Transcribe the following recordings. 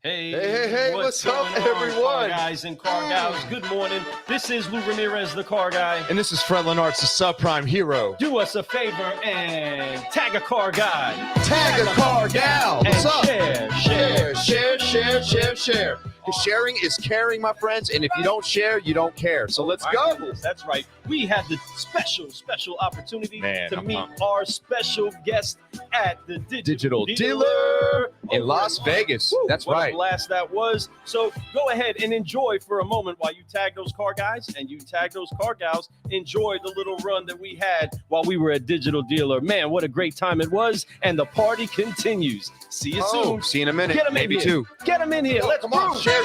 Hey, what's up, everyone? Car guys and car gals, good morning. This is Lou Ramirez, the car guy. And this is Fred Lenartz, the subprime hero. Do us a favor and tag a car guy. Tag a car gal. What's up? Share. Because sharing is caring, my friends. And if you don't share, you don't care. So let's go. That's right. We had the special opportunity to meet our special guest at the Digital Dealer in Las Vegas. Woo, That's what right. a blast that was. So go ahead and enjoy for a moment while you tag those car guys and you tag those car gals. Enjoy the little run that we had while we were at Digital Dealer. Man, what a great time it was. And the party continues. See you soon. See you in a minute. Get 'em Maybe in here. two. Get them in here. Let's Come on. brew. Share.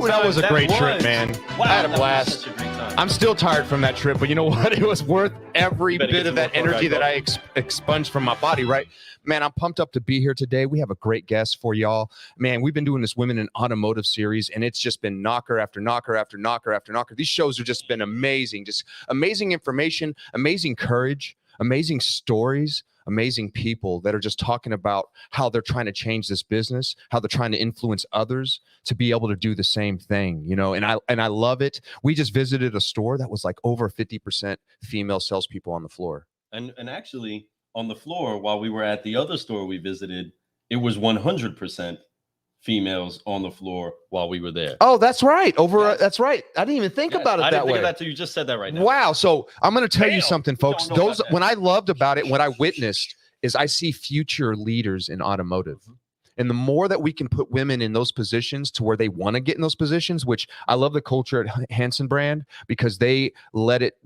That was a great trip, man. Wow, I had a blast. Such a great time. I'm still tired from that trip, but you know what? It was worth every bit of that energy that I expunged from my body, right? Man, I'm pumped up to be here today. We have a great guest for y'all. Man, we've been doing this Women in Automotive series, and it's just been knocker after knocker after knocker after knocker. These shows have just been amazing. Just amazing information, amazing courage, amazing stories, amazing people that are just talking about how they're trying to change this business, how they're trying to influence others to be able to do the same thing, you know, and I love it. We just visited a store that was like over 50% female salespeople on the floor. And actually on the floor, while we were at the other store we visited, it was 100% females on the floor while we were there. Oh, that's right. That's right. I didn't even think about it that way. I didn't think of that till you just said that right now. Wow. So I'm going to tell you something, folks. Those What I loved about it, what I witnessed, is I see future leaders in automotive. And the more that we can put women in those positions to where they want to get in those positions, which I love the culture at Hanson brand, because they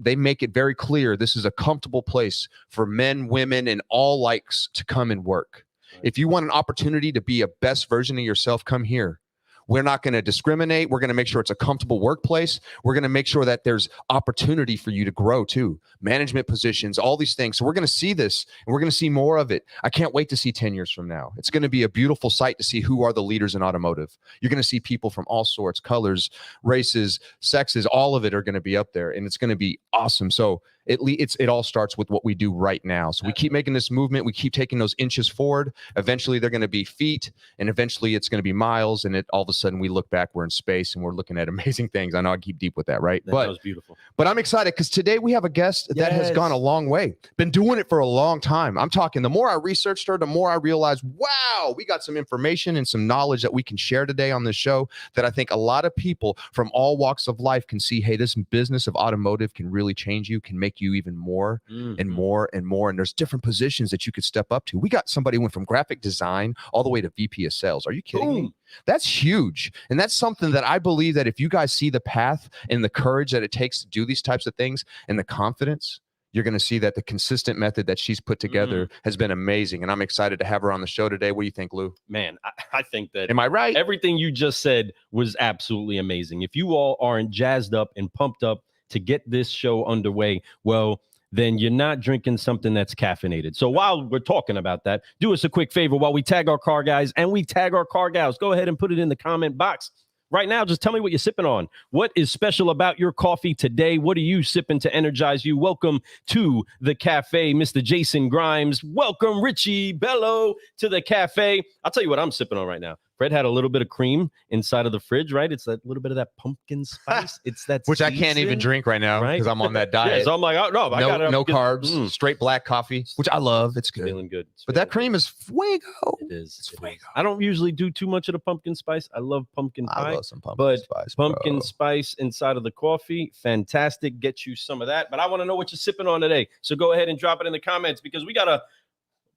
make it very clear this is a comfortable place for men, women, and all likes to come and work. If you want an opportunity to be a best version of yourself, come here. We're not going to discriminate. We're going to make sure it's a comfortable workplace. We're going to make sure that there's opportunity for you to grow too. Management positions, all these things. So we're going to see this and we're going to see more of it. I can't wait to see 10 years from now. It's going to be a beautiful sight to see who are the leaders in automotive. You're going to see people from all sorts, colors, races, sexes, all of it are going to be up there and it's going to be awesome. So it all starts with what we do right now. So we keep making this movement. We keep taking those inches forward. Eventually they're going to be feet and eventually it's going to be miles. And all of a sudden we look back, we're in space and we're looking at amazing things. I know I keep deep with that, right? That was beautiful. But I'm excited because today we have a guest that has gone a long way. Been doing it for a long time. I'm talking, the more I researched her, the more I realized, wow, we got some information and some knowledge that we can share today on this show that I think a lot of people from all walks of life can see, hey, this business of automotive can really change you, can make you even more and more and more. And there's different positions that you could step up to. We got somebody who went from graphic design all the way to VP of sales. Are you kidding me? That's huge. And that's something that I believe that if you guys see the path and the courage that it takes to do these types of things and the confidence, you're going to see that the consistent method that she's put together has been amazing. And I'm excited to have her on the show today. What do you think, Lou? Man, I think that... Am I right? Everything you just said was absolutely amazing. If you all aren't jazzed up and pumped up to get this show underway, well, then you're not drinking something that's caffeinated. So while we're talking about that, do us a quick favor while we tag our car guys and we tag our car gals. Go ahead and put it in the comment box. Right now, just tell me what you're sipping on. What is special about your coffee today? What are you sipping to energize you? Welcome to the cafe, Mr. Jason Grimes. Welcome, Richie Bello, to the cafe. I'll tell you what I'm sipping on right now. Fred had a little bit of cream inside of the fridge, right? It's that little bit of that pumpkin spice. It's that which I can't even drink right now because I'm on that diet. Yeah, so I'm like, oh, no, I got no carbs, straight black coffee, which I love. It's good. Feeling good. But that cream is fuego. It is. It's fuego. I don't usually do too much of the pumpkin spice. I love pumpkin pie. I love some pumpkin spice. Pumpkin spice inside of the coffee, fantastic. Get you some of that. But I want to know what you're sipping on today. So go ahead and drop it in the comments because we got to...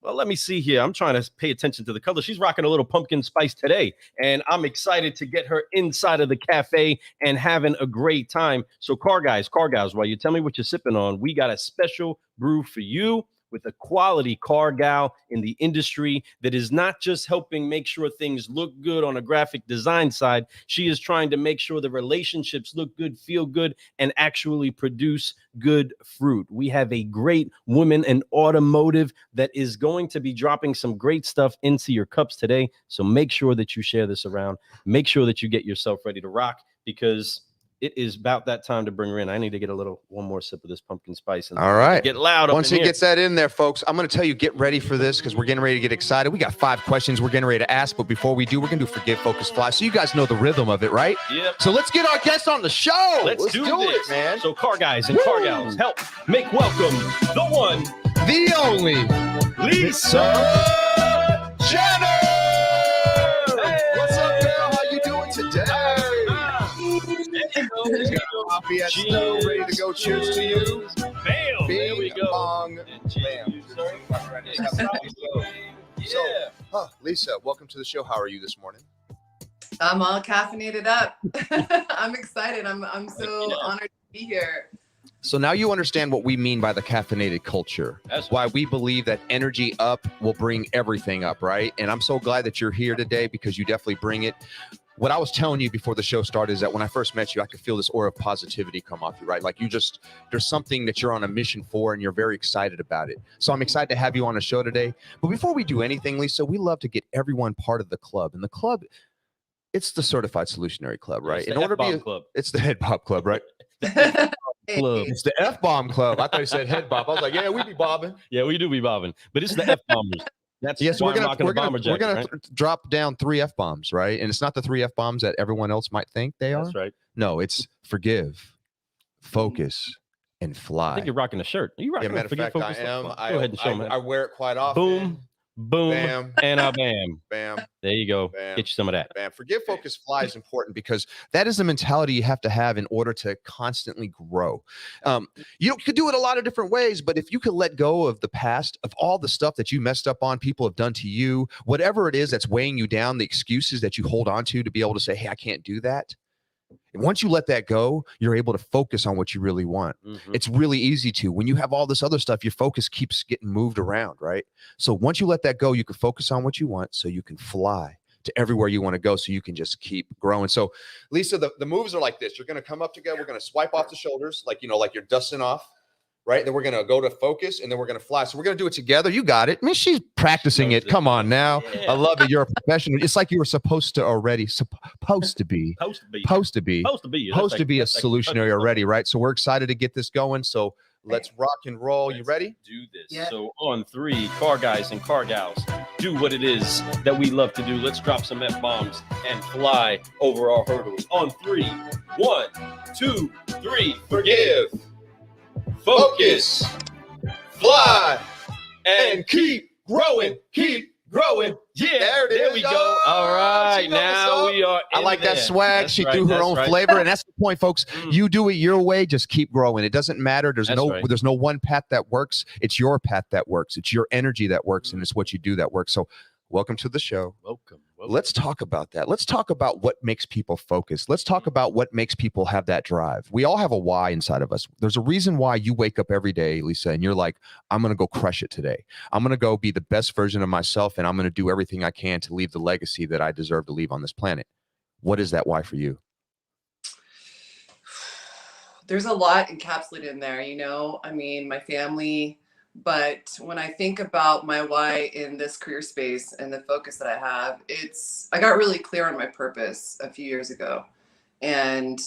Well, let me see here. I'm trying to pay attention to the color. She's rocking a little pumpkin spice today, and I'm excited to get her inside of the cafe and having a great time. So car guys, while you tell me what you're sipping on, we got a special brew for you with a quality car gal in the industry that is not just helping make sure things look good on a graphic design side. She is trying to make sure the relationships look good, feel good, and actually produce good fruit. We have a great woman in automotive that is going to be dropping some great stuff into your cups today. So make sure that you share this around. Make sure that you get yourself ready to rock because it is about that time to bring her in. I need to get one more sip of this pumpkin spice. And all right. Get loud. Once he gets that in there, folks, I'm going to tell you, get ready for this because we're getting ready to get excited. We got 5 questions we're getting ready to ask. But before we do, we're going to do Forgive, Focus, Fly. So you guys know the rhythm of it, right? Yep. So let's get our guest on the show. Let's do this, man. So car guys and car gals, help make welcome the one, the only Lisa Jenner. Hey. What's up, girl? How you doing today? Coffee at snow, ready to go. Cheers to you. Bam. There we go. Bong. Bam. So, Lisa, welcome to the show. How are you this morning? I'm all caffeinated up. I'm excited. I'm so honored to be here. So now you understand what we mean by the caffeinated culture. That's why we believe that energy up will bring everything up, right? And I'm so glad that you're here today because you definitely bring it. What I was telling you before the show started is that when I first met you, I could feel this aura of positivity come off you, right? Like there's something that you're on a mission for and you're very excited about it. So I'm excited to have you on the show today. But before we do anything, Lisa, we love to get everyone part of the club. And the club, it's the Certified Solutionary Club, right? In order to be club. It's the Head Bob Club, right? Club. It's the F-bomb club. I thought you said head bob. I was like, yeah, we be bobbing. Yeah, we do be bobbing. But it's the F-bombers. That's yes, we're gonna drop down 3 F-bombs, right? And it's not the 3 F-bombs that everyone else might think they are. That's right. No, it's forgive, focus, and fly. I think you're rocking a shirt. Are you rocking matter of fact, I am. Go ahead and show me. I wear it quite often. Boom. Boom, bam, and a bam. Bam. There you go. Bam. Get you some of that. Bam. Forgive, focus, fly is important because that is the mentality you have to have in order to constantly grow. You could do it a lot of different ways, but if you could let go of the past, of all the stuff that you messed up on, people have done to you, whatever it is that's weighing you down, the excuses that you hold on to be able to say, hey, I can't do that. And once you let that go, you're able to focus on what you really want. It's really easy to. When you have all this other stuff, your focus keeps getting moved around, right? So once you let that go, you can focus on what you want so you can fly to everywhere you want to go, so you can just keep growing. So Lisa, the moves are like this. You're going to come up together. We're going to swipe off the shoulders, like, like you're dusting off, right? Then we're going to go to focus, and then we're going to fly. So we're going to do it together. You got it. I mean, she's practicing it. Come on now. Yeah. I love it. You're a professional. It's like you were supposed to already, supposed to be a solutionary already, right? So we're excited to get this going. So let's rock and roll. You ready? Do this. Yeah. So on 3, car guys and car gals, do what it is that we love to do. Let's drop some F-bombs and fly over our hurdles. On 3, 1, 2, 3. Forgive, focus, fly, and keep growing. Keep growing. Yeah, there we go. All right, now we are. I like that swag. She threw her own flavor, and that's the point, folks. You do it your way. Just keep growing. It doesn't matter. There's no one path that works. It's your path that works. It's your energy that works, and it's what you do that works. So, welcome to the show. Welcome. Let's talk about that. Let's talk about what makes people focus. Let's talk about what makes people have that drive. We all have a why inside of us. There's a reason why you wake up every day, Lisa, and you're like, I'm going to go crush it today. I'm going to go be the best version of myself, and I'm going to do everything I can to leave the legacy that I deserve to leave on this planet. What is that why for you? There's a lot encapsulated in there, I mean, my family. But when I think about my why in this career space and the focus that I have, I got really clear on my purpose a few years ago. And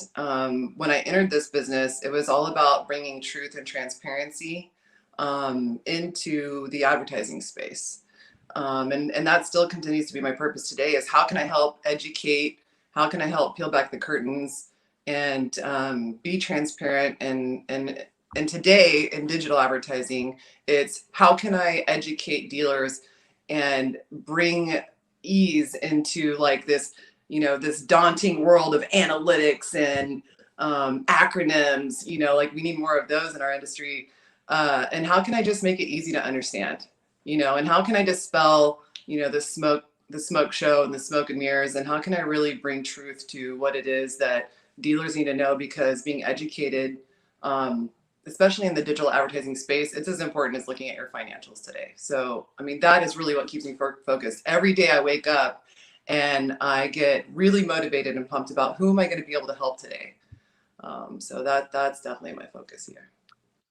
when I entered this business, it was all about bringing truth and transparency into the advertising space. And that still continues to be my purpose today, is how can I help educate? How can I help peel back the curtains and be transparent and today in digital advertising, it's how can I educate dealers and bring ease into like this, this daunting world of analytics and acronyms, like we need more of those in our industry. And how can I just make it easy to understand, and how can I dispel, the smoke show and the smoke and mirrors, and how can I really bring truth to what it is that dealers need to know, because being educated, especially in the digital advertising space, it's as important as looking at your financials today. So, I mean, that is really what keeps me focused. Every day I wake up and I get really motivated and pumped about who am I going to be able to help today. So that's definitely my focus here.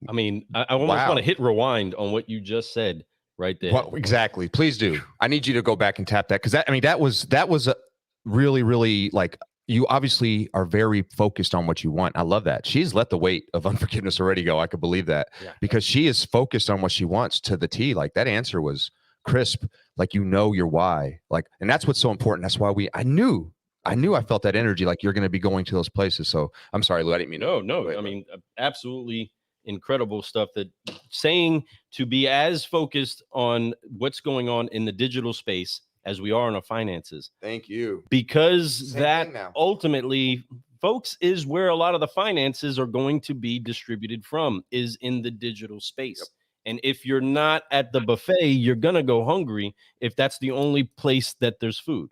I mean, I almost want to hit rewind on what you just said right there. Well, exactly. Please do. I need you to go back and tap that, because that was a really, really like, you obviously are very focused on what you want. I love that. She's let the weight of unforgiveness already go. I could believe that, because she is focused on what she wants to the T. Like, that answer was crisp. Like, your why. Like, and that's what's so important. That's why I knew I felt that energy. Like, you're going to be going to those places. So I'm sorry, Lou, I didn't mean to. No. I mean, absolutely incredible stuff. That saying to be as focused on what's going on in the digital space as we are in our finances. Thank you. Because that ultimately, folks, is where a lot of the finances are going to be distributed from, is in the digital space. Yep. And if you're not at the buffet, you're going to go hungry if that's the only place that there's food.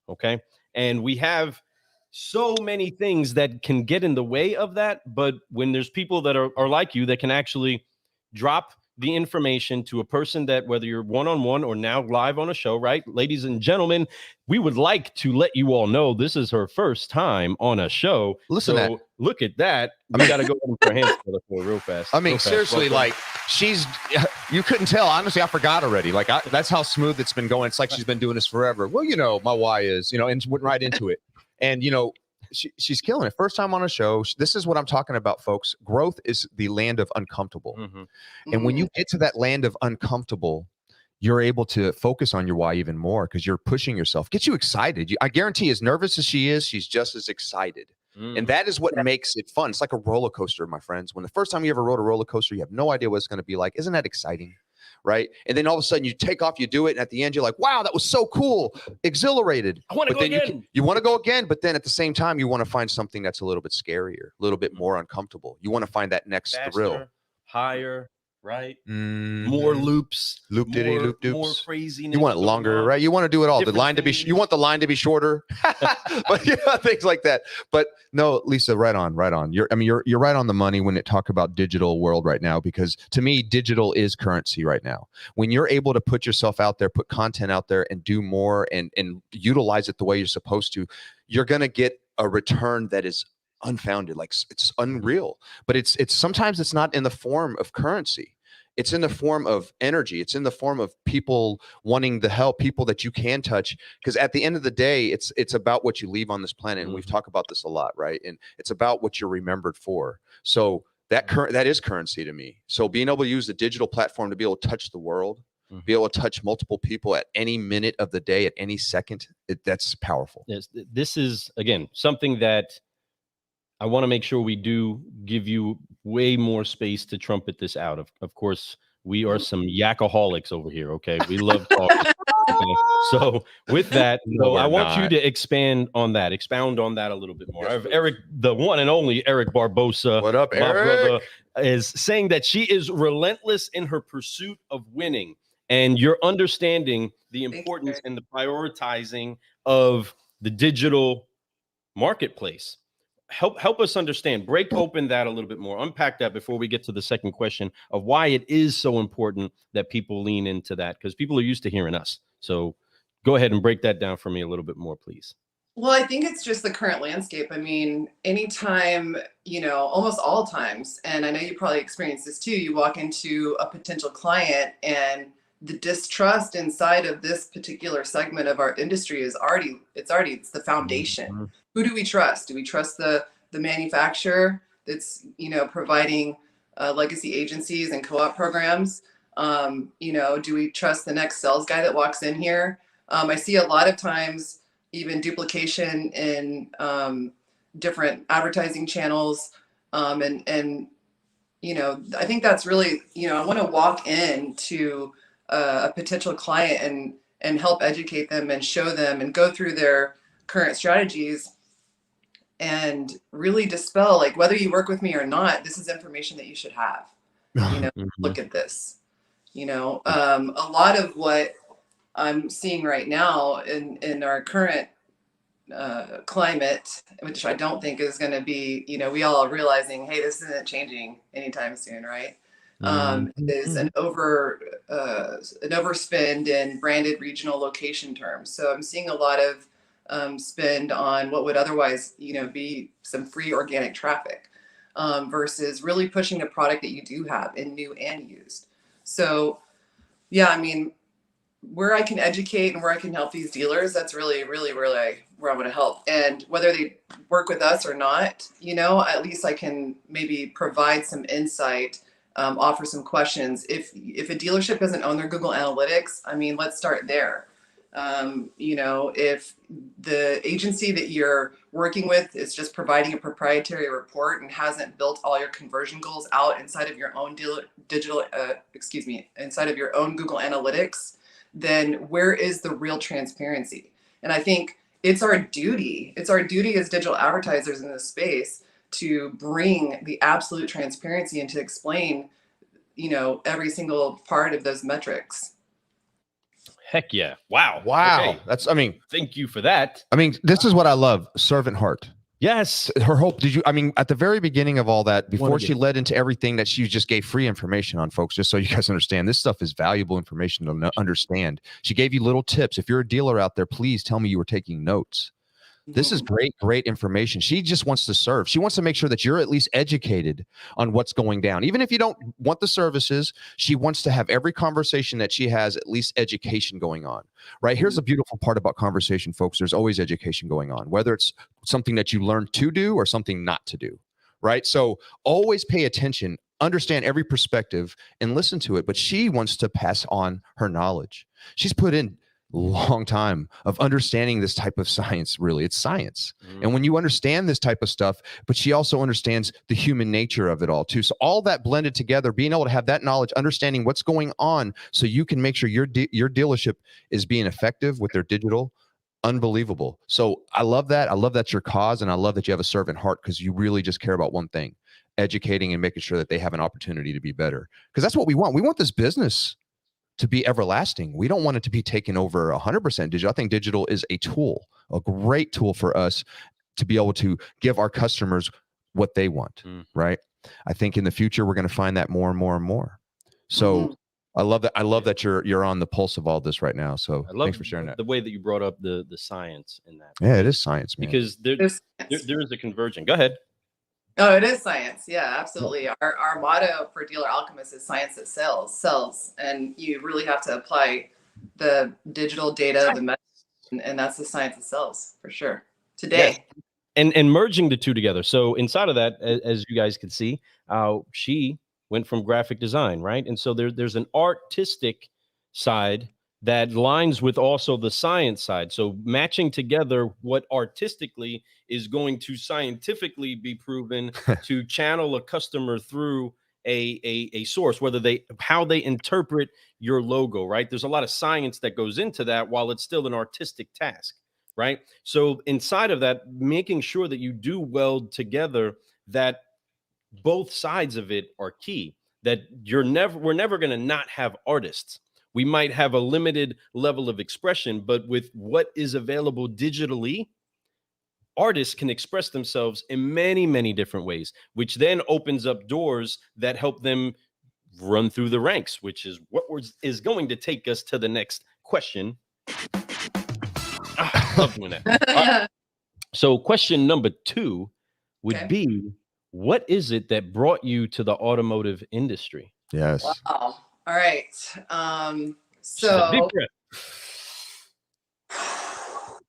Okay. And we have so many things that can get in the way of that. But when there's people that are like you, that can actually drop the information to a person, that whether you're one-on-one or now live on a show, right? Ladies and gentlemen, we would like to let you all know this is her first time on a show. Listen, so look at that. We got to go in for hands real fast. I mean, seriously, like, you couldn't tell. Honestly, I forgot already. Like, that's how smooth it's been going. It's like she's been doing this forever. Well, my why is, and went right into it. And, she's killing it. First time on a show. This is what I'm talking about, folks. Growth is the land of uncomfortable. And when you get to that land of uncomfortable, you're able to focus on your why even more, because you're pushing yourself. Gets you excited. I guarantee, as nervous as she is, she's just as excited. And that is what makes it fun. It's like a roller coaster, my friends. When the first time you ever rode a roller coaster, you have no idea what it's going to be like. Isn't that exciting? Right? And then all of a sudden you take off, you do it, and at the end you're like, wow, that was so cool, exhilarated. I want to go again. You want to go again, but then at the same time you want to find something that's a little bit scarier, a little bit more uncomfortable. You want to find that next thrill. Higher, right? Mhm. More loops, Loop diddy, loop more doops. craziness. You want it going longer, on. right? You want to do it all. The Different line to be. You themes. want the line to be shorter, but things like that. But no, Lisa, right on, right on. You're right on the money when it talk about digital world right now, because to me, digital is currency right now. When you're able to put yourself out there, put content out there, and do more and utilize it the way you're supposed to, you're gonna get a return that is unfounded. Like it's unreal. But it's sometimes it's not in the form of currency. It's in the form of energy. It's in the form of people wanting the help, people that you can touch. Because at the end of the day, it's about what you leave on this planet. And we've talked about this a lot, right? And it's about what you're remembered for. So that is currency to me. So being able to use the digital platform to be able to touch the world, be able to touch multiple people at any minute of the day, at any second, that's powerful. Yes, this is, again, something that I want to make sure we do give you way more space to trumpet this out. Of course, we are some yakaholics over here. Okay, we love talking. Okay? So with that, No, I we're want you not. to expound on that a little bit more. Eric, the one and only Eric Barbosa, What up, my Eric? brother, is saying that she is relentless in her pursuit of winning, and you're understanding the importance and the prioritizing of the digital marketplace. Help us understand, break open that a little bit more, unpack that before we get to the second question of why it is so important that people lean into that, because people are used to hearing us. So go ahead and break that down for me a little bit more, please. Well, I think it's just the current landscape. I mean, anytime, almost all times, and I know you probably experienced this too, you walk into a potential client and the distrust inside of this particular segment of our industry is it's the foundation. Who do we trust? Do we trust the manufacturer that's, providing legacy agencies and co-op programs? Do we trust the next sales guy that walks in here? I see a lot of times even duplication in different advertising channels. I think that's really, I want to walk into a potential client and help educate them and show them and go through their current strategies and really dispel, like, whether you work with me or not, this is information that you should have. Look at this. A lot of what I'm seeing right now in our current climate, which I don't think is going to be, we all are realizing, hey, this isn't changing anytime soon, right? Is an overspend in branded regional location terms. So I'm seeing a lot of spend on what would otherwise, be some free organic traffic versus really pushing a product that you do have in new and used. So, yeah, I mean, where I can educate and where I can help these dealers, that's really, really, really where I want to help. And whether they work with us or not, at least I can maybe provide some insight, offer some questions. If a dealership doesn't own their Google Analytics, I mean, let's start there. If the agency that you're working with is just providing a proprietary report and hasn't built all your conversion goals out inside of your own inside of your own Google Analytics, then where is the real transparency? And I think it's our duty as digital advertisers in this space to bring the absolute transparency and to explain, every single part of those metrics. Heck yeah. Wow. Wow. Okay. Thank you for that. This is what I love. Servant heart. Yes. Her hope. At the very beginning of all that, before she led into everything that she just gave free information on, folks, just so you guys understand, this stuff is valuable information to understand. She gave you little tips. If you're a dealer out there, please tell me you were taking notes. This is great information. She just wants to serve. She wants to make sure that you're at least educated on what's going down. Even if you don't want the services, she wants to have every conversation that she has at least education going on, right? Here's the beautiful part about conversation, folks. There's always education going on, whether it's something that you learn to do or something not to do, right? So always pay attention, understand every perspective and listen to it. But she wants to pass on her knowledge. She's put in long time of understanding this type of science. Really, it's science. And when you understand this type of stuff, but she also understands the human nature of it all too. So all that blended together, being able to have that knowledge, understanding what's going on so you can make sure your dealership is being effective with their digital, unbelievable. So I love that. I love that's your cause. And I love that you have a servant heart, because you really just care about one thing: educating and making sure that they have an opportunity to be better. Because that's what we want. We want this business to be everlasting. We don't want it to be taken over 100% digital. I think digital is a tool, a great tool for us to be able to give our customers what they want, right? I think in the future, we're going to find that more and more and more. So I love that. I love that you're on the pulse of all this right now. So thanks for sharing that. The way that you brought up the science in that. Yeah, it is science, man. Because there is a conversion. Go ahead. Oh, it is science. Yeah, absolutely. Our motto for Dealer Alchemist is science that sells. And you really have to apply the digital data, the message, and that's the science that sells for sure today. Yes. And merging the two together. So inside of that, as you guys can see, she went from graphic design, right? And so there's an artistic side that lines with also the science side. So matching together what artistically is going to scientifically be proven to channel a customer through a source, how they interpret your logo, right? There's a lot of science that goes into that while it's still an artistic task, right? So inside of that, making sure that you do weld together that both sides of it are key, that we're never going to not have artists. We might have a limited level of expression, but with what is available digitally, artists can express themselves in many, many different ways, which then opens up doors that help them run through the ranks, which is what is going to take us to the next question. I love doing that. So question number 2 would be, what is it that brought you to the automotive industry? Yes. Wow. All right. So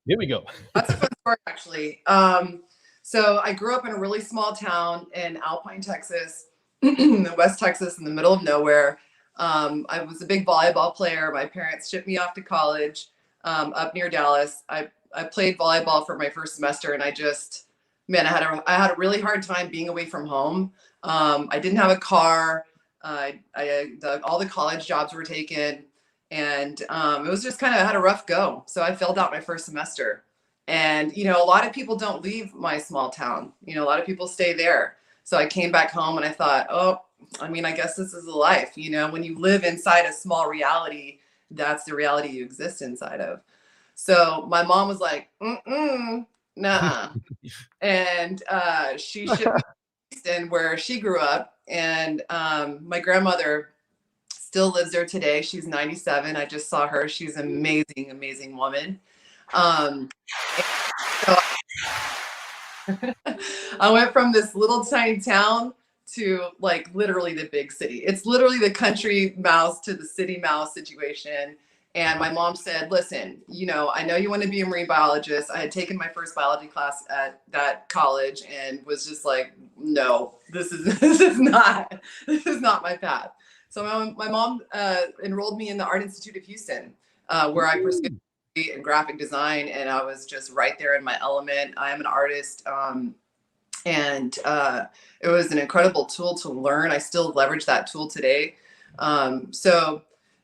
here we go. That's a fun story, actually. So I grew up in a really small town in Alpine, Texas, West Texas, in the middle of nowhere. I was a big volleyball player. My parents shipped me off to college up near Dallas. I played volleyball for my first semester, and I had a really hard time being away from home. I didn't have a car. All the college jobs were taken, and it was just kind of had a rough go. So I failed out my first semester. And, a lot of people don't leave my small town. A lot of people stay there. So I came back home and I thought, I guess this is a life. When you live inside a small reality, that's the reality you exist inside of. So my mom was like, nah. And she shipped me to Houston, where she grew up. And my grandmother still lives there today. She's 97. I just saw her. She's an amazing, amazing woman. So I went from this little tiny town to literally the big city. It's literally the country mouse to the city mouse situation. And my mom said, listen, I know you want to be a marine biologist. I had taken my first biology class at that college and was just like, no, this is not my path. So my mom enrolled me in the Art Institute of Houston, where I pursued in graphic design, and I was just right there in my element. I am an artist, and it was an incredible tool to learn. I still leverage that tool today. So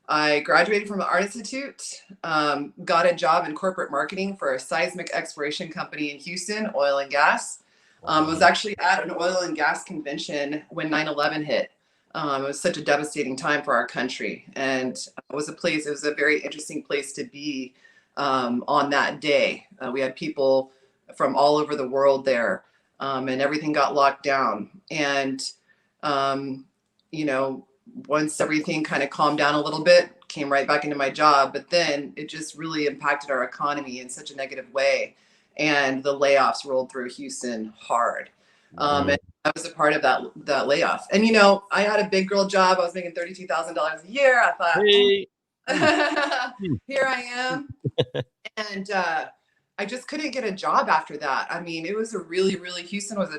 I graduated from the Art Institute, got a job in corporate marketing for a seismic exploration company in Houston, oil and gas. Was actually at an oil and gas convention when 9/11 hit. It was such a devastating time for our country, and it was a very interesting place to be on that day. We had people from all over the world there, and everything got locked down. And, once everything kind of calmed down a little bit, came right back into my job, but then it just really impacted our economy in such a negative way. And the layoffs rolled through Houston hard. And I was a part of that layoff. And, I had a big girl job. I was making $32,000 a year. I thought, here I am. And I just couldn't get a job after that. It was a really, really, Houston was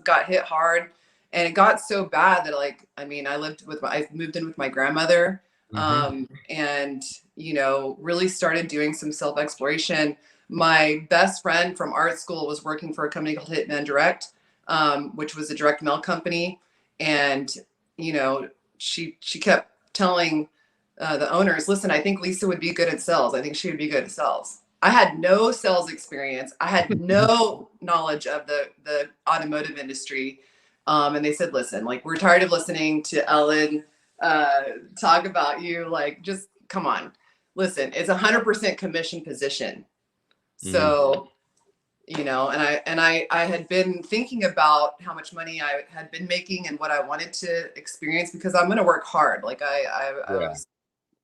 got hit hard. And it got so bad that I moved in with my grandmother, and, really started doing some self-exploration. My best friend from art school was working for a company called Hitman Direct, which was a direct mail company. And, she kept telling the owners, listen, I think Lisa would be good at sales. I think she would be good at sales. I had no sales experience. I had no knowledge of the automotive industry. And they said, listen, like, we're tired of listening to Ellen talk about you. Like, just come on. Listen, it's 100% commission position. So, you know, and I had been thinking about how much money I had been making and what I wanted to experience, because I'm going to work hard. Like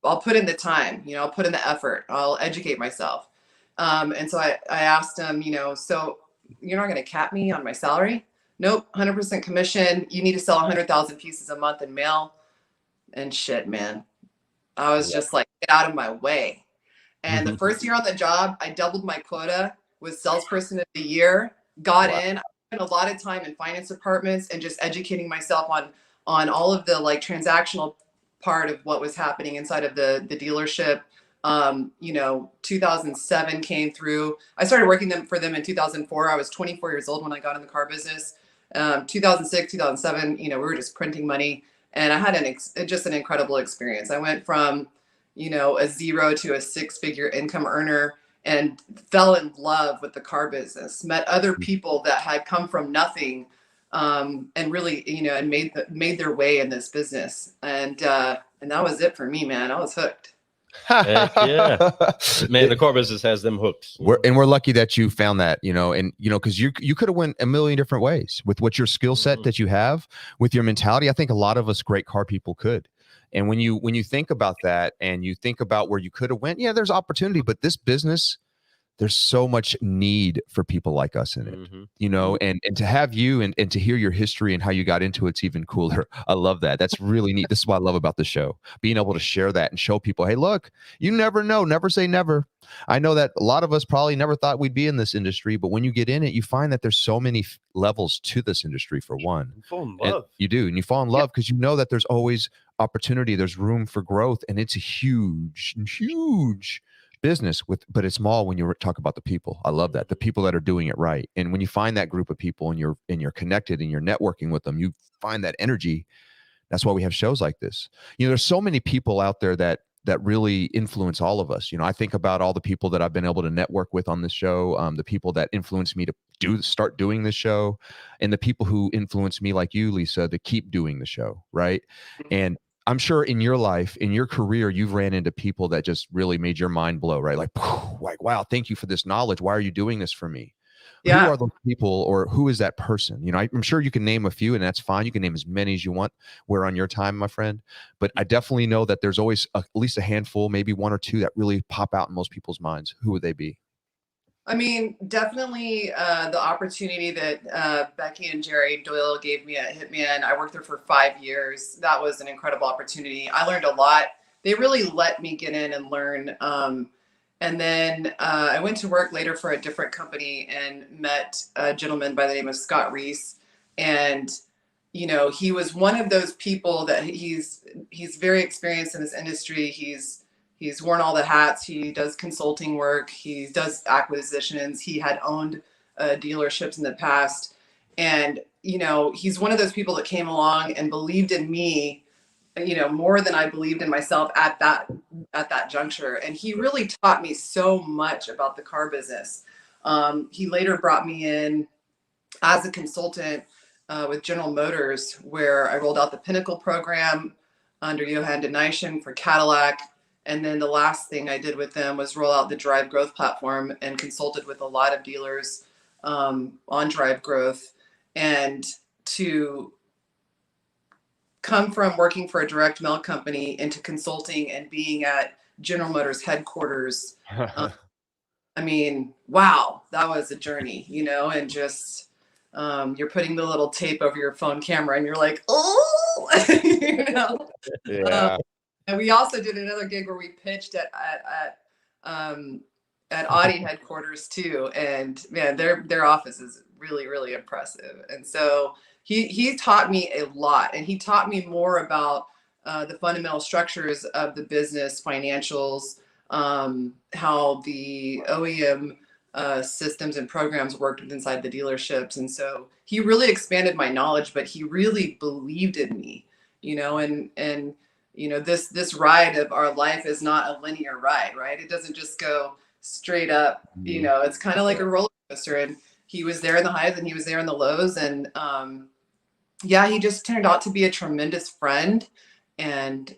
I'll put in the time, you know, I'll put in the effort, I'll educate myself. And so I asked him, you know, so you're not going to cap me on my salary? Nope. 100% commission. You need to sell 100,000 pieces a month in mail. And shit, man, I was just like, get out of my way. And the first year on the job, I doubled my quota, was salesperson of the year, got in. I spent a lot of time in finance departments and just educating myself on all of the like transactional part of what was happening inside of the dealership. You know, 2007 came through. I started working for them in 2004. I was 24 years old when I got in the car business. 2006, 2007, you know, we were just printing money, and I had just an incredible experience. I went from, you know, a 0 to a 6-figure income earner, and fell in love with the car business, met other people that had come from nothing, and really, you know, and made their way in this business. And that was it for me, man. I was hooked. Heck yeah, man, the car business has them hooked. We're lucky that you found that, you know, and, you know, because you could have went a million different ways with what your skill set that you have, with your mentality. I think a lot of us great car people could. And when you think about that and you think about where you could have went, yeah, there's opportunity, but this business, there's so much need for people like us in it, you know, and to have you and to hear your history and how you got into it's even cooler. I love that. That's really neat. This is what I love about the show, being able to share that and show people, hey, look, you never know, never say never. I know that a lot of us probably never thought we'd be in this industry, but when you get in it, you find that there's so many levels to this industry. For one, you fall in love. You do, and you fall in love because you know that there's always opportunity, there's room for growth, and it's a huge business but it's small when you talk about the people. I love that, the people that are doing it right. And when you find that group of people and you're connected and you're networking with them, you find that energy. That's why we have shows like this. You know, there's so many people out there that really influence all of us. You know, I think about all the people that I've been able to network with on this show, the people that influenced me to start doing this show, and the people who influenced me, like you, Lisa, to keep doing the show, right? And I'm sure in your life, in your career, you've ran into people that just really made your mind blow, right? Like, wow, thank you for this knowledge. Why are you doing this for me? Yeah. Who are those people, or who is that person? You know, I'm sure you can name a few, and that's fine. You can name as many as you want. We're on your time, my friend. But I definitely know that there's always at least a handful, maybe one or two that really pop out in most people's minds. Who would they be? I mean, definitely the opportunity that Becky and Jerry Doyle gave me at Hitman. I worked there for 5 years. That was an incredible opportunity. I learned a lot. They really let me get in and learn. And then I went to work later for a different company and met a gentleman by the name of Scott Reese. And, you know, he was one of those people that he's very experienced in this industry. He's worn all the hats. He does consulting work. He does acquisitions. He had owned dealerships in the past. And, you know, he's one of those people that came along and believed in me, you know, more than I believed in myself at that juncture. And he really taught me so much about the car business. He later brought me in as a consultant with General Motors, where I rolled out the Pinnacle program under Johan Denishin for Cadillac. And then the last thing I did with them was roll out the Drive Growth platform and consulted with a lot of dealers on Drive Growth. And to come from working for a direct mail company into consulting and being at General Motors headquarters, I mean, wow, that was a journey, you know, and just you're putting the little tape over your phone camera and you're like, oh, you know. Yeah. And we also did another gig where we pitched at Audi headquarters too. And man, their office is really, really impressive. And so he taught me a lot, and he taught me more about the fundamental structures of the business, financials, how the OEM systems and programs worked inside the dealerships. And so he really expanded my knowledge, but he really believed in me, you know, and you know, this ride of our life is not a linear ride, right? It doesn't just go straight up, you know, it's kind of like a roller coaster. And he was there in the highs and he was there in the lows. And yeah, he just turned out to be a tremendous friend and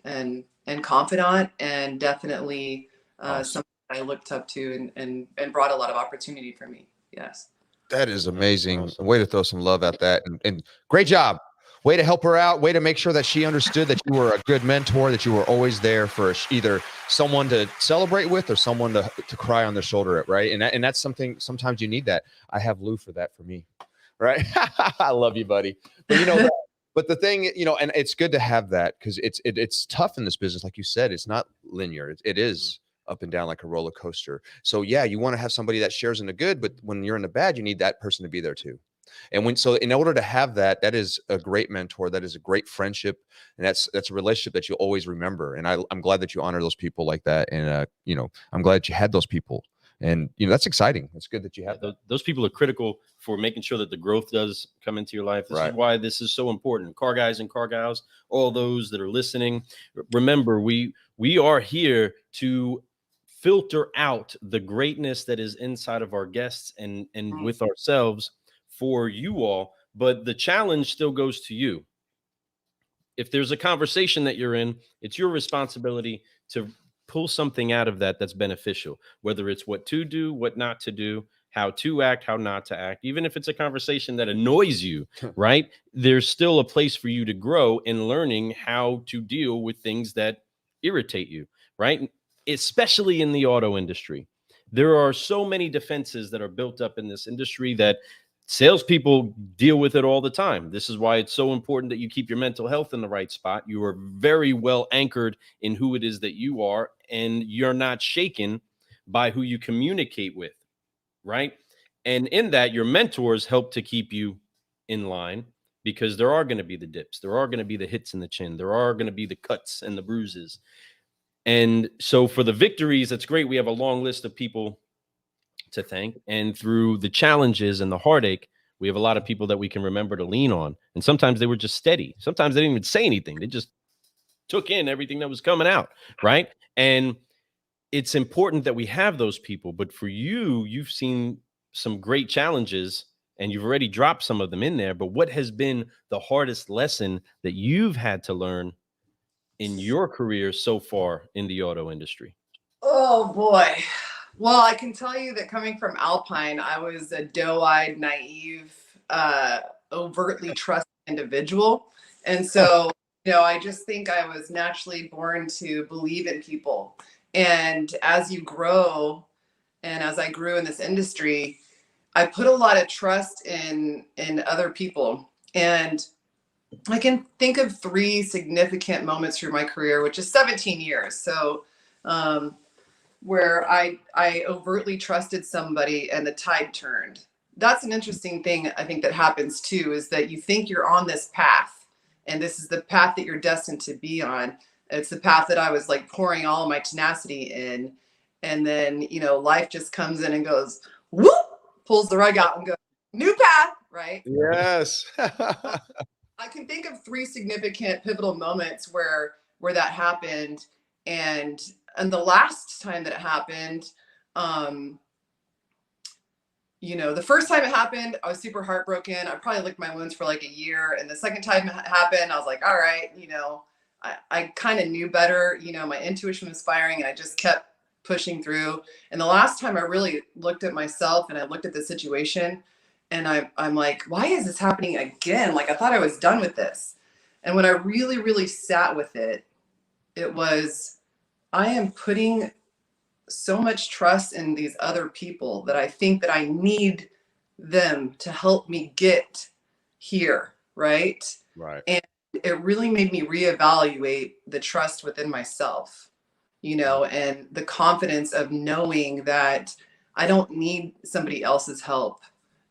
confidant, and definitely Awesome. something I looked up to and brought a lot of opportunity for me. Yes. That is amazing. Awesome. Way to throw some love at that. And great job. Way to help her out. Way to make sure that she understood that you were a good mentor, that you were always there for either someone to celebrate with or someone to cry on their shoulder at, right? And that's something, sometimes you need that. I have Lou for that for me, right? I love you, buddy. But but the thing, and it's good to have that, because it's tough in this business. Like you said, it's not linear. It is up and down like a roller coaster. So yeah, you want to have somebody that shares in the good, but when you're in the bad, you need that person to be there too. And so in order to have that, that is a great mentor. That is a great friendship. And that's a relationship that you'll always remember. And I'm glad that you honor those people like that. And, I'm glad that you had those people. And, that's exciting. It's good that you have that. Those people are critical for making sure that the growth does come into your life. This Right. is why this is so important. Car guys and car gals, all those that are listening, remember, we are here to filter out the greatness that is inside of our guests and with ourselves for you all. But the challenge still goes to you. If there's a conversation that you're in, it's your responsibility to pull something out of that that's beneficial, whether it's what to do, what not to do, how to act, how not to act. Even if it's a conversation that annoys you, right? There's still a place for you to grow in learning how to deal with things that irritate you, right? Especially in the auto industry. There are so many defenses that are built up in this industry that salespeople deal with it all the time. This is why it's so important that you keep your mental health in the right spot. You are very well anchored in who it is that you are, and you're not shaken by who you communicate with, right? And in that, your mentors help to keep you in line, because there are going to be the dips. There are going to be the hits in the chin. There are going to be the cuts and the bruises. And so for the victories, that's great. We have a long list of people to thank. And through the challenges and the heartache, we have a lot of people that we can remember to lean on. And sometimes they were just steady. Sometimes they didn't even say anything. They just took in everything that was coming out, right? And it's important that we have those people. But for you, you've seen some great challenges and you've already dropped some of them in there. But what has been the hardest lesson that you've had to learn in your career so far in the auto industry? Oh boy. Well, I can tell you that coming from Alpine, I was a doe-eyed, naive, overtly trusting individual. And so, I just think I was naturally born to believe in people. And as you grow, and as I grew in this industry, I put a lot of trust in other people. And I can think of 3 significant moments through my career, which is 17 years. So, where I overtly trusted somebody and the tide turned. That's an interesting thing I think that happens too, is that you think you're on this path and this is the path that you're destined to be on. It's the path that I was like pouring all my tenacity in. And then, life just comes in and goes, whoop, pulls the rug out and goes, new path, right? Yes. I can think of 3 significant pivotal moments where that happened. And the last time that it happened, the first time it happened, I was super heartbroken. I probably licked my wounds for like a year. And the second time it happened, I was like, all right, I kind of knew better. My intuition was firing and I just kept pushing through. And the last time I really looked at myself and I looked at the situation and I'm like, why is this happening again? Like, I thought I was done with this. And when I really, really sat with it, it was, I am putting so much trust in these other people that I think that I need them to help me get here, right? Right. And it really made me reevaluate the trust within myself, and the confidence of knowing that I don't need somebody else's help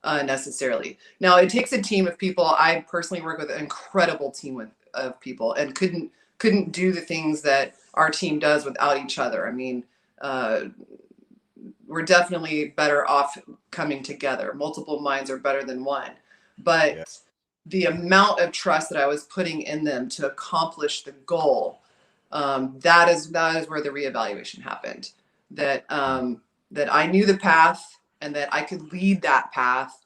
necessarily. Now, it takes a team of people. I personally work with an incredible team of people and couldn't do the things that our team does without each other. I mean, we're definitely better off coming together. Multiple minds are better than one. But the amount of trust that I was putting in them to accomplish the goal, that is where the reevaluation happened. That I knew the path and that I could lead that path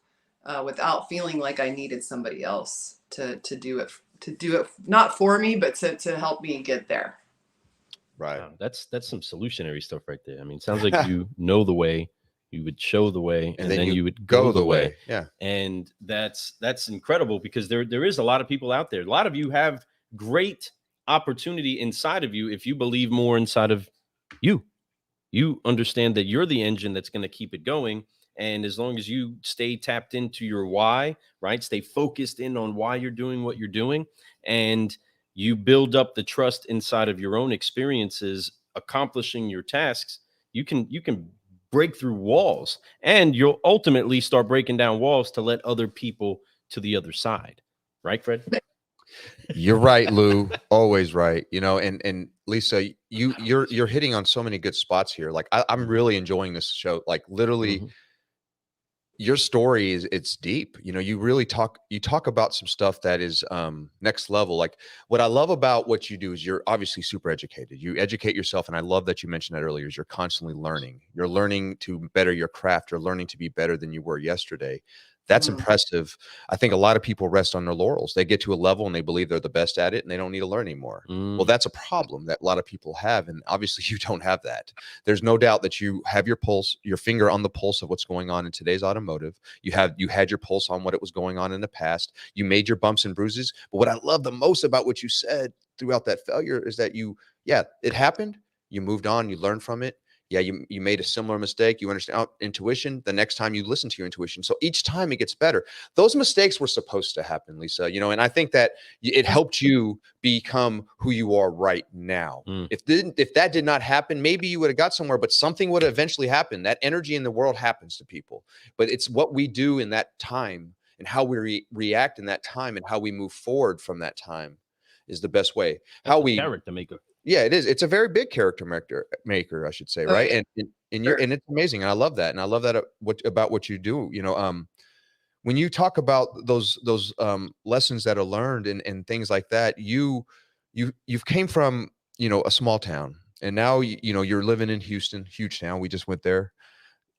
without feeling like I needed somebody else. to do it not for me, but to help me get there. Right. Wow, that's some solutionary stuff right there. I mean, it sounds like you know the way, you would show the way, and then you would go the way. Yeah. And that's incredible, because there is a lot of people out there. A lot of you have great opportunity inside of you if you believe more inside of you. You understand that you're the engine that's going to keep it going. And as long as you stay tapped into your why, right? Stay focused in on why you're doing what you're doing, and you build up the trust inside of your own experiences, accomplishing your tasks, you can break through walls, and you'll ultimately start breaking down walls to let other people to the other side. Right, Fred? You're right, Lou. Always right. You know, and Lisa, you're hitting on so many good spots here. Like I'm really enjoying this show. Like literally, your story it's deep. You know, you really talk about some stuff that is next level. Like what I love about what you do is you're obviously super educated. You educate yourself, and I love that you mentioned that earlier. Is you're constantly learning. You're learning to better your craft. You're learning to be better than you were yesterday. That's impressive. I think a lot of people rest on their laurels. They get to a level and they believe they're the best at it, and they don't need to learn anymore. Well, that's a problem that a lot of people have. And obviously you don't have that. There's no doubt that you have your pulse, your finger on the pulse of what's going on in today's automotive. You had your pulse on what it was going on in the past. You made your bumps and bruises. But what I love the most about what you said throughout that failure is that it happened. You moved on, you learned from it. Yeah, you made a similar mistake. You understand intuition. The next time you listen to your intuition. So each time it gets better. Those mistakes were supposed to happen, Lisa, you know, and I think that it helped you become who you are right now. If that did not happen, maybe you would have got somewhere, but something would have eventually happened. That energy in the world happens to people, but it's what we do in that time and how we react in that time and how we move forward from that time is the best way. That's character maker. Yeah, it is. It's a very big character maker, I should say, right? And it's amazing, and I love that, and I love that about what you do. You know, when you talk about those lessons that are learned and things like that, you've came from a small town, and now you're living in Houston, huge town. We just went there.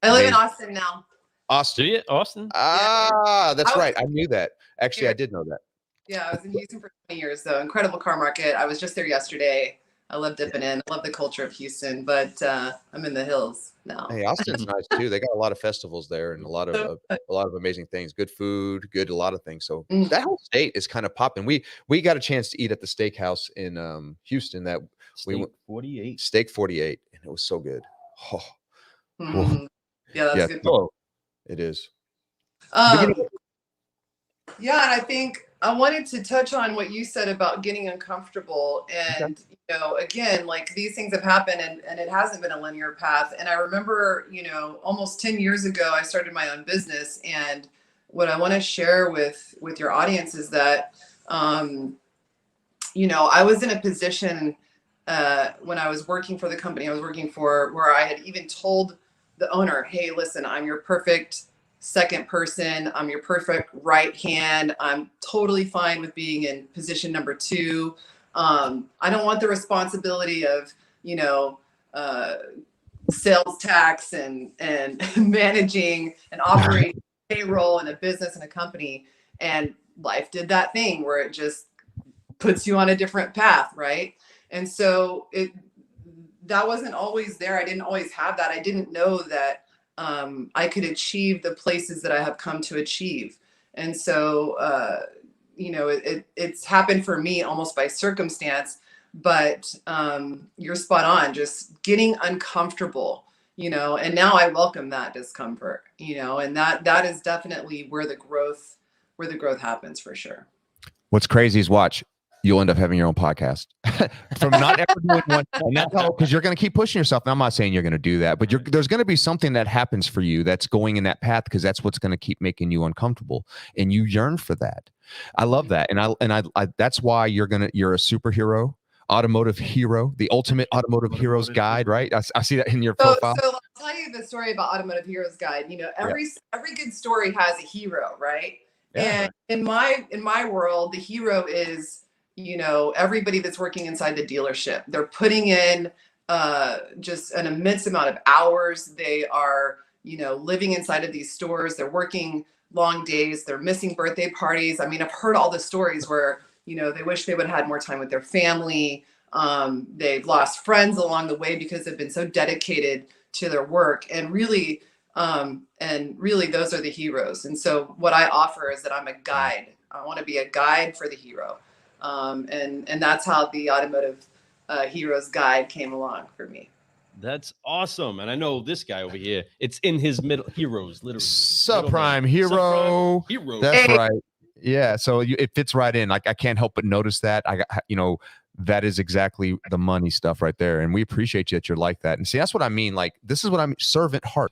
I live in Austin now. Austin. Do you? Austin? That's right. I knew that. Actually, I did know that. Yeah, I was in Houston for 20 years, though. Incredible car market. I was just there yesterday. I love dipping in. I love the culture of Houston, but I'm in the hills now. Hey, Austin's nice too. They got a lot of festivals there and a lot of amazing things. Good food, a lot of things. So that whole state is kind of popping. We got a chance to eat at the steakhouse in Houston that Steak 48, and it was so good. Yeah, that's good. Oh, it is. Yeah, and I think I wanted to touch on what you said about getting uncomfortable. And, again, like these things have happened and it hasn't been a linear path. And I remember, almost 10 years ago, I started my own business. And what I want to share with your audience is that, I was in a position when I was working for the company I was working for, where I had even told the owner, hey, listen, I'm your perfect second person. I'm your perfect right hand. I'm totally fine with being in position number 2. I don't want the responsibility of, sales tax and managing and operating payroll in a business and a company. And life did that thing where it just puts you on a different path, right? And so that wasn't always there. I didn't always have that. I didn't know that I could achieve the places that I have come to achieve. And so, it's happened for me almost by circumstance, but you're spot on, just getting uncomfortable, and now I welcome that discomfort, and that is definitely where the growth happens for sure. What's crazy is you'll end up having your own podcast from not ever doing one. And that's how, because you're going to keep pushing yourself. And I'm not saying you're going to do that, but there's going to be something that happens for you that's going in that path, because that's what's going to keep making you uncomfortable. And you yearn for that. I love that. And I that's why you're a superhero, automotive hero, the ultimate automotive hero's guide, right? I see that in your profile. So I'll tell you the story about Automotive Hero's Guide. Every good story has a hero, right? Yeah. And in my world, the hero is, everybody that's working inside the dealership. They're putting in just an immense amount of hours. They are, living inside of these stores. They're working long days. They're missing birthday parties. I mean, I've heard all the stories where, they wish they would have had more time with their family. They've lost friends along the way because they've been so dedicated to their work. And really, those are the heroes. And so what I offer is that I'm a guide. I want to be a guide for the hero. And that's how the Automotive Heroes Guide came along for me. That's awesome. And I know this guy over here, it's in his middle heroes, literally. Subprime hero. Subprime hero. That's right. Yeah. So it fits right in. Like, I can't help but notice that. That is exactly the money stuff right there. And we appreciate you that you're like that. And see, that's what I mean. Like, this is what I mean. Servant heart.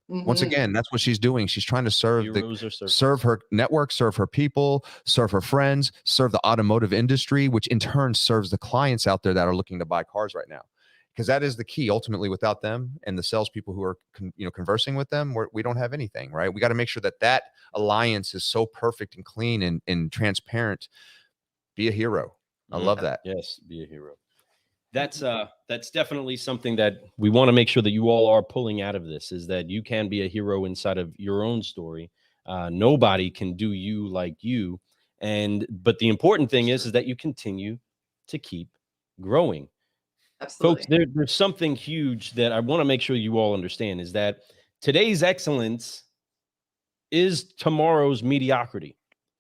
Once again, that's what she's doing. She's trying to serve her network, serve her people, serve her friends, serve the automotive industry, which in turn serves the clients out there that are looking to buy cars right now. Because that is the key. Ultimately, without them and the salespeople who are conversing with them, we don't have anything, right? We got to make sure that alliance is so perfect and clean and transparent. Be a hero. I love that. Yes, be a hero. That's definitely something that we want to make sure that you all are pulling out of this, is that you can be a hero inside of your own story. Nobody can do you like you. But the important thing is that you continue to keep growing. Absolutely. Folks, there's something huge that I want to make sure you all understand, is that today's excellence is tomorrow's mediocrity.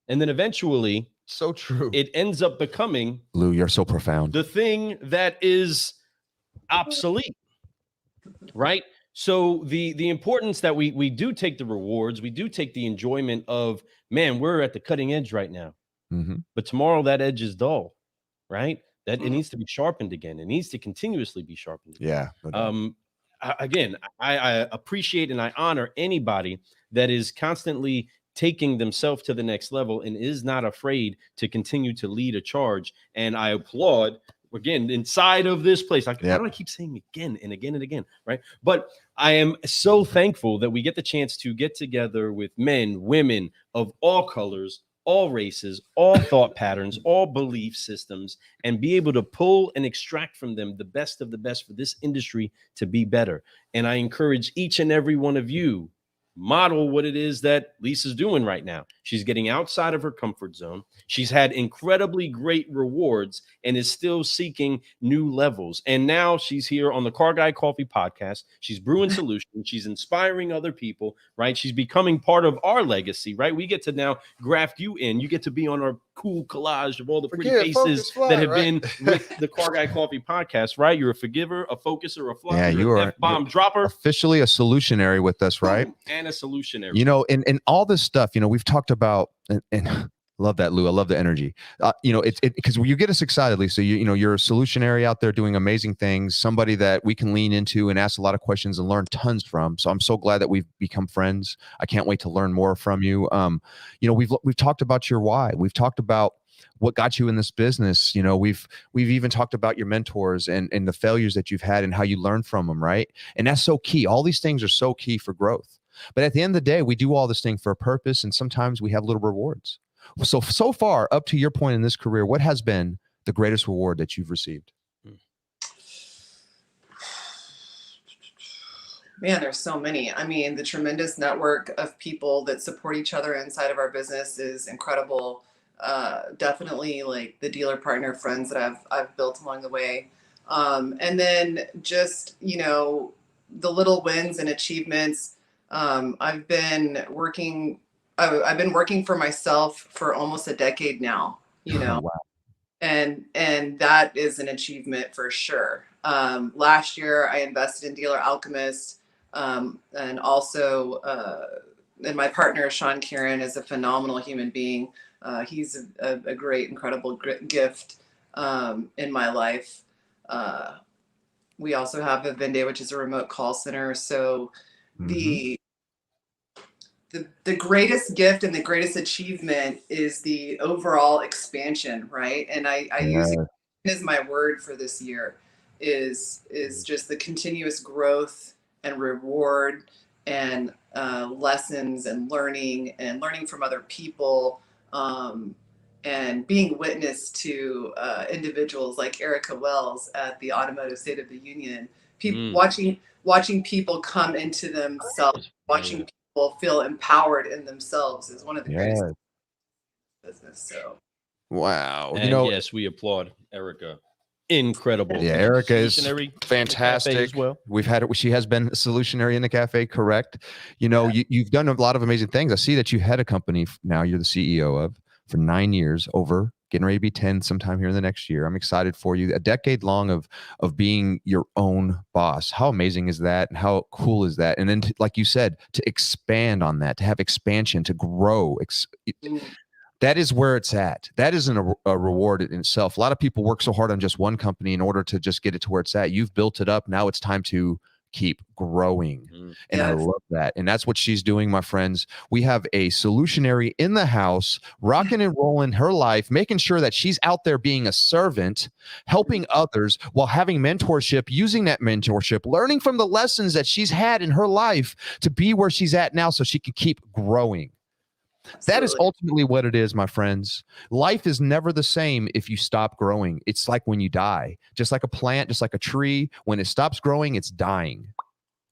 And then eventually, so true, it ends up becoming, Lou, you're so profound, the thing that is obsolete, right? So the importance that we do take the rewards, we do take the enjoyment of, man, we're at the cutting edge right now. But tomorrow that edge is dull, right? That it needs to be sharpened again. It needs to continuously be sharpened again. Yeah. Again, I appreciate and I honor anybody that is constantly taking themselves to the next level and is not afraid to continue to lead a charge. And I applaud, again, inside of this place. Why do I keep saying again and again and again, right? But I am so thankful that we get the chance to get together with men, women of all colors, all races, all thought patterns, all belief systems, and be able to pull and extract from them the best of the best for this industry to be better. And I encourage each and every one of you, model what it is that Lisa's doing right now. She's getting outside of her comfort zone. She's had incredibly great rewards and is still seeking new levels. And now she's here on the Car Guy Coffee podcast. She's brewing solutions. She's inspiring other people, right? She's becoming part of our legacy, right? We get to now graft you in. You get to be on our cool collage of all the pretty faces that have been with the Car Guy Coffee podcast, right? You're a forgiver, a focuser, a flyer, you are F-bomb dropper. Officially a solutionary with us, right? And a solutionary. And all this stuff, we've talked about, and love that, Lou. I love the energy. It's because you get us excited, Lisa. You're a solutionary out there doing amazing things, somebody that we can lean into and ask a lot of questions and learn tons from. So I'm so glad that we've become friends. I can't wait to learn more from you. We've talked about your why. We've talked about what got you in this business. We've even talked about your mentors and the failures that you've had and how you learn from them, right? And that's so key. All these things are so key for growth. But at the end of the day, we do all this thing for a purpose, and sometimes we have little rewards. So far, up to your point in this career, what has been the greatest reward that you've received? Man, there's so many. I mean, the tremendous network of people that support each other inside of our business is incredible. Definitely like the dealer partner friends that I've built along the way. And then just, the little wins and achievements. I've been working for myself for almost a decade now, Wow. and that is an achievement for sure. Last year I invested in Dealer Alchemist, and also, and my partner, Sean Kieran, is a phenomenal human being. He's a great, incredible gift, in my life. We also have Avende, which is a remote call center. So the greatest gift and the greatest achievement is the overall expansion, right? And I use it as my word for this year is just the continuous growth and reward and lessons and learning from other people, and being witness to individuals like Erica Wells at the Automotive State of the Union, people watching people come into themselves, watching people people feel empowered in themselves is one of the greatest Yeah. business. So Wow. And You know, yes, we applaud Erica. Incredible. yeah, Erica is Solutionary in the cafe fantastic. as well. We've had it. She has been a solutionary in the cafe, correct? You know, you've done a lot of amazing things. I see that you had a company now you're the CEO of for 9 years, over getting ready to be 10 sometime here in the next year. I'm excited for you. A decade long of being your own boss. How amazing is that? And how cool is that? And then, like you said, to expand on that, to have expansion, to grow. That is where it's at. That isn't a reward in itself. A lot of people work so hard on just one company in order to just get it to where it's at. You've built it up. Now it's time to keep growing. And I love that. And that's what she's doing, my friends. We have a solutionary in the house, rocking and rolling her life, making sure that she's out there being a servant, helping others while having mentorship, using that mentorship, learning from the lessons that she's had in her life to be where she's at now so she can keep growing. That is ultimately what it is, my friends. Life is never the same if you stop growing. It's like when you die, just like a plant, just like a tree. When it stops growing, it's dying.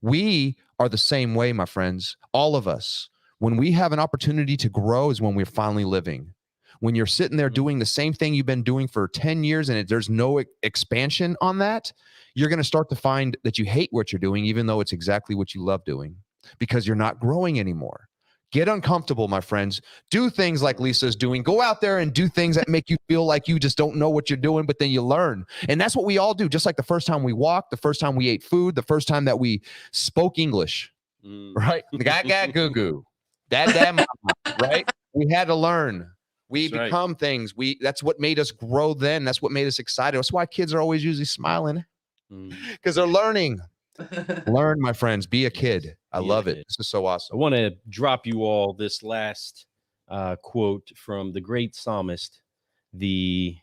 We are the same way, my friends. All of us. When we have an opportunity to grow is when we're finally living. When you're sitting there doing the same thing you've been doing for 10 years and there's no expansion on that, you're going to start to find that you hate what you're doing, even though it's exactly what you love doing, because you're not growing anymore. Get uncomfortable, my friends. Do things like Lisa's doing. Go out there and do things that make you feel like you just don't know what you're doing, but then you learn. And that's what we all do. Just like the first time we walked, the first time we ate food, the first time that we spoke English, right? Gag, goo, goo. Dad, mama, right? We had to learn. We become things. That's what made us grow then. That's what made us excited. That's why kids are always usually smiling, because they're learning. Learn, my friends. Be a kid. I love it. This is so awesome. I want to drop you all this last quote from the great psalmist, the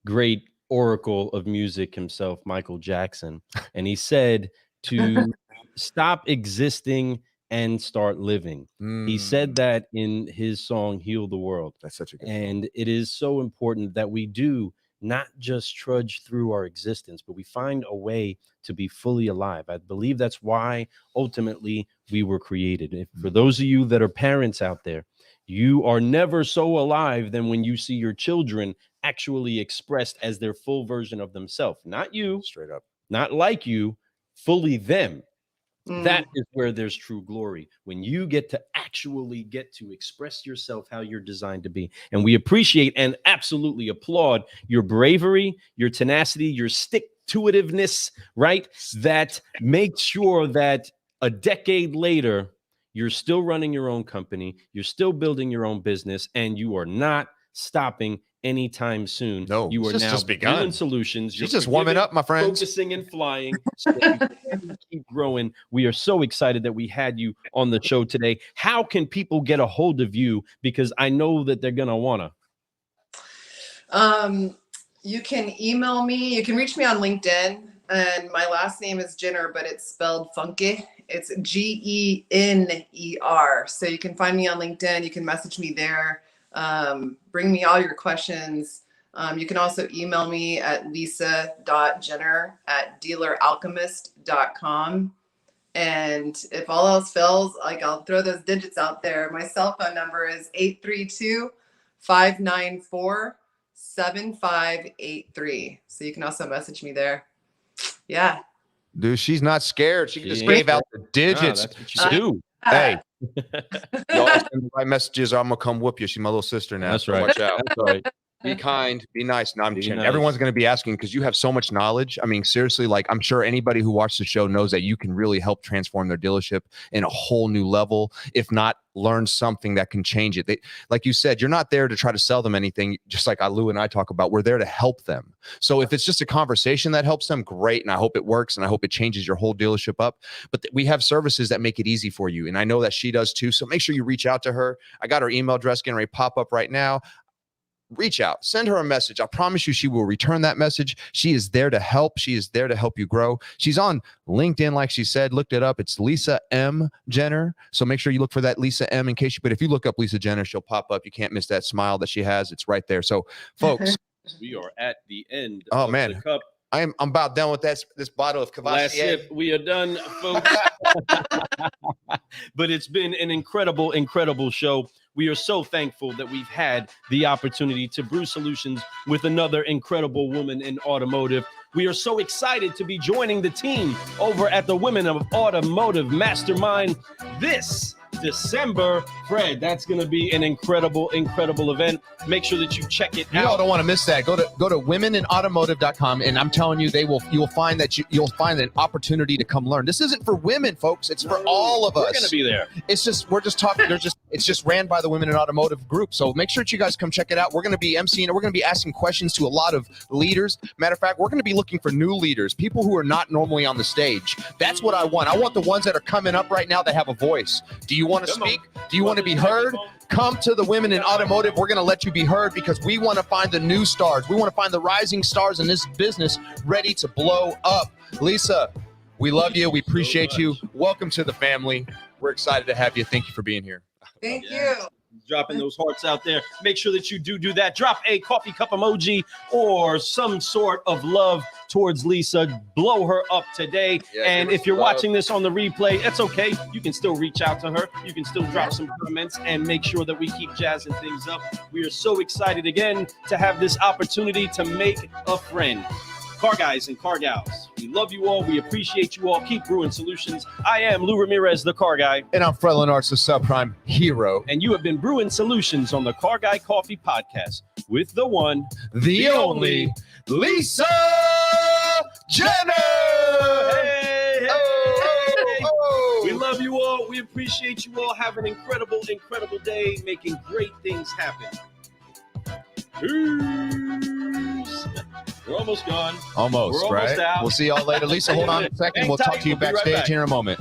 great oracle of music himself, Michael Jackson. And he said to stop existing and start living. He said that in his song, Heal the World. That's such a good song. It is so important that we do not just trudge through our existence, but we find a way to be fully alive. I believe that's why ultimately we were created. For those of you that are parents out there, you are never so alive than when you see your children actually expressed as their full version of themselves. Not you, straight up, not like you, fully them. That is where there's true glory, when you get to actually get to express yourself how you're designed to be. And we appreciate and absolutely applaud your bravery, your tenacity, your stick-to-itiveness, right? That makes sure that a decade later, you're still running your own company, you're still building your own business, and you are not stopping anytime soon. No, you are now building solutions. You're just warming up, my friends. Focusing and flying so that you can keep growing. We are so excited that we had you on the show today. How can people get a hold of you? Because I know that they're gonna wanna. You can email me. You can reach me on LinkedIn, and my last name is Jenner, but it's spelled funky. It's Genner. So you can find me on LinkedIn. You can message me there. Bring me all your questions. You can also email me at lisa.jenner@dealeralchemist.com. And if all else fails, I'll throw those digits out there. My cell phone number is 832-594-7583. So you can also message me there. Yeah. Dude, she's not scared. She just gave out the digits. That's what you do. Hey, y'all send the right messages, or I'm gonna come whoop you. She's my little sister now. That's so right. Watch out. That's right. Be kind, be nice. No, I'm Be kidding. nice. Everyone's going to be asking because you have so much knowledge. I mean, seriously, like I'm sure anybody who watched the show knows that you can really help transform their dealership in a whole new level. If not, learn something that can change it. Like you said, you're not there to try to sell them anything. Just like Lou and I talk about, we're there to help them. So if it's just a conversation that helps them, great. And I hope it works. And I hope it changes your whole dealership up. But we have services that make it easy for you. And I know that she does too. So make sure you reach out to her. I got her email address getting ready to pop up right now. Reach out, send her a message. I promise you she will return that message. She is there to help. She is there to help you grow. She's on LinkedIn, like she said. Looked it up. It's Lisa M. Jenner. So make sure you look for that Lisa M. But if you look up Lisa Jenner, she'll pop up. You can't miss that smile that she has. It's right there. So folks, we are at the end of the cup. I'm about done with this bottle of Last Cavassier. sip. We are done, folks. But it's been an incredible, incredible show. We are so thankful that we've had the opportunity to brew solutions with another incredible woman in automotive. We are so excited to be joining the team over at the Women of Automotive Mastermind this December. Fred, that's going to be an incredible, incredible event. Make sure that you check it You all out. don't want to miss that. Go to womeninautomotive.com, and I'm telling you, you'll find that you'll find an opportunity to come learn. This isn't for women, folks. It's for all of us. We're going to be there. We're just talking. It's just ran by the Women in Automotive group. So make sure that you guys come check it out. We're going to be emceeing it. We're going to be asking questions to a lot of leaders. Matter of fact, we're going to be looking for new leaders, people who are not normally on the stage. That's what I want. I want the ones that are coming up right now that have a voice. Do you want to speak? Do you want to be heard? Come to the Women in Automotive. We're going to let you be heard because we want to find the new stars. We want to find the rising stars in this business ready to blow up. Lisa, we love you. We appreciate you. Welcome to the family. We're excited to have you. Thank you for being here. Thank you. Dropping those hearts out there. Make sure that you do that. Drop a coffee cup emoji or some sort of love towards Lisa. Blow her up today. Yeah, and if you're love. watching this on the replay, it's okay. You can still reach out to her. You can still drop some comments and make sure that we keep jazzing things up. We are so excited again to have this opportunity to make a friend. Car guys and car gals, we love you all. We appreciate you all. Keep brewing solutions. I am Lou Ramirez, the car guy. And I'm Fred Lenartz, the subprime hero. And you have been brewing solutions on the Car Guy Coffee Podcast with the one, The only Lisa Jenner. Hey, Oh. we love you all. We appreciate you all. Have an incredible, incredible day, making great things happen. Peace. We're almost gone. Almost, We're almost right? out. We'll see y'all later. Lisa, hold on a second. Hang We'll talk tight. to you We'll be right backstage back. here in a moment.